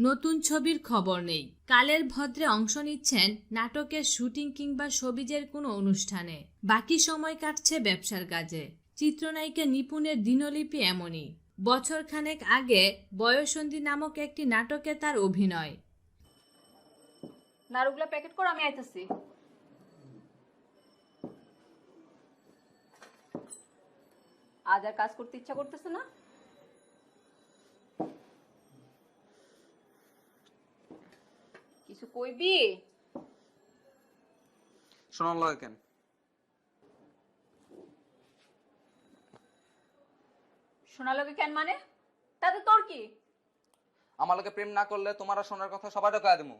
নতুন ছবির খবর নেই। কালের ভদ্রে অংশ নিচ্ছেন নাটকের শুটিং কিংবা শোবিজের কোনো অনুষ্ঠানে। বাকি সময় কাটছে ব্যবসার কাজে। চিত্রনায়িকা নিপুণের দিনলিপি এমনই। বছরখানেক আগে বয়সন্ধি নামক একটি নাটকে তার অভিনয়। নাড়ুগুলা প্যাকেট কর, আমি আইতাছি। আজ আর কাজ করতে ইচ্ছা করতেছে না? কিছু কইবি? শোনার লাগে কেন? শোনা লোকে কেন মানে? তাতে তোর কি? আমার লোকে প্রেম না করলে তোমার আর শোনার কথা সবাই কয়ে দেবো।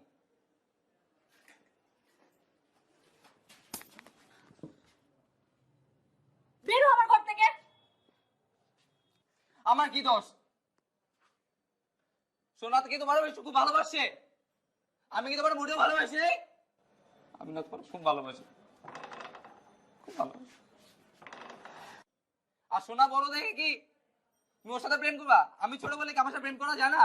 বেরো আমার ঘর থেকে। আমার কি দোষ? সোনাতে কি তোমার খুব ভালোবাসে? আমি কি তোমার মোটেও ভালোবাসি? আমি না তোমার খুব ভালোবাসি, খুব ভালোবাসি। আর সোনা বড় দেখে কি তুমি ওর সাথে প্রেম করবা? আমি ছোট বলে কি আমার সাথে প্রেম করা যায় না?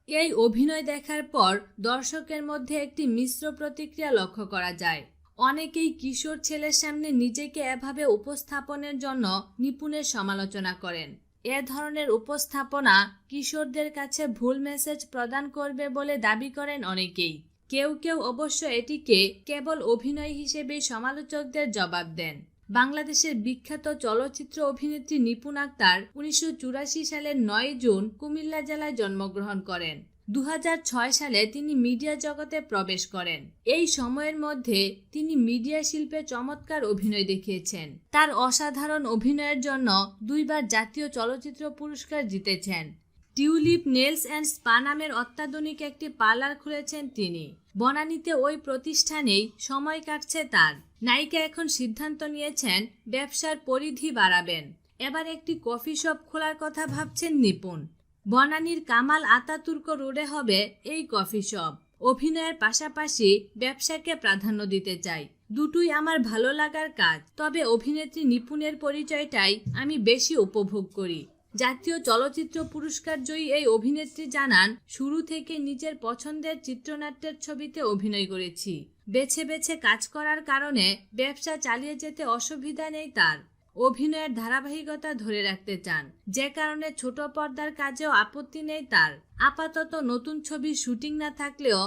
এই অভিনয় দেখার পর দর্শকের মধ্যে একটি মিশ্র প্রতিক্রিয়া লক্ষ্য করা যায়। অনেকেই কিশোর ছেলের সামনে নিজেকে এভাবে উপস্থাপনের জন্য নিপুণের সমালোচনা করেন। এ ধরনের উপস্থাপনা কিশোরদের কাছে ভুল মেসেজ প্রদান করবে বলে দাবি করেন অনেকেই। কেউ কেউ অবশ্য এটিকে কেবল অভিনয় হিসেবেই সমালোচকদের জবাব দেন। বাংলাদেশের বিখ্যাত চলচ্চিত্র অভিনেত্রী নিপুণ আক্তার 1984 সালের 9 জুন কুমিল্লা জেলায় জন্মগ্রহণ করেন। 2006 সালে তিনি মিডিয়া জগতে প্রবেশ করেন। এই সময়ের মধ্যে তিনি মিডিয়া শিল্পে চমৎকার অভিনয় দেখিয়েছেন। তার অসাধারণ অভিনয়ের জন্য 2 বার জাতীয় চলচ্চিত্র পুরস্কার জিতেছেন। টিউলিপ নেলস অ্যান্ড স্পা নামের অত্যাধুনিক একটি পার্লার খুলেছেন তিনি। বনানীতে ওই প্রতিষ্ঠানেই সময় কাটছে তার। নায়িকা এখন সিদ্ধান্ত নিয়েছেন ব্যবসার পরিধি বাড়াবেন। এবার একটি কফি শপ খোলার কথা ভাবছেন নিপুণ। বনানীর কামাল আতাতুর্ক রোডে হবে এই কফি শপ। অভিনয়ের পাশাপাশি ব্যবসাকে প্রাধান্য দিতে চাই। দুটোই আমার ভালো লাগার কাজ, তবে অভিনেত্রী নিপুণের পরিচয়টাই আমি বেশি উপভোগ করি। জাতীয় চলচ্চিত্র পুরস্কার জয়ী এই অভিনেত্রী জানান, শুরু থেকে নিজের পছন্দের চিত্রনাট্যের ছবিতে অভিনয় করেছি। বেছে বেছে কাজ করার কারণে ব্যবসা চালিয়ে যেতে অসুবিধা নেই তার। অভিনয়ের ধারাবাহিকতা ধরে রাখতে চান, যে কারণে ছোট পর্দার কাজেও আপত্তি নেই তার। আপাতত নতুন ছবির শুটিং না থাকলেও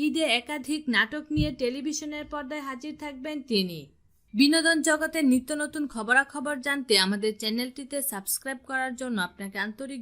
ঈদে একাধিক নাটক নিয়ে টেলিভিশনের পর্দায় হাজির থাকবেন তিনি। বিনোদন জগতের নিত্য নতুন খবরাখবর জানতে আমাদের চ্যানেলটিতে সাবস্ক্রাইব করার জন্য আপনাকে আন্তরিক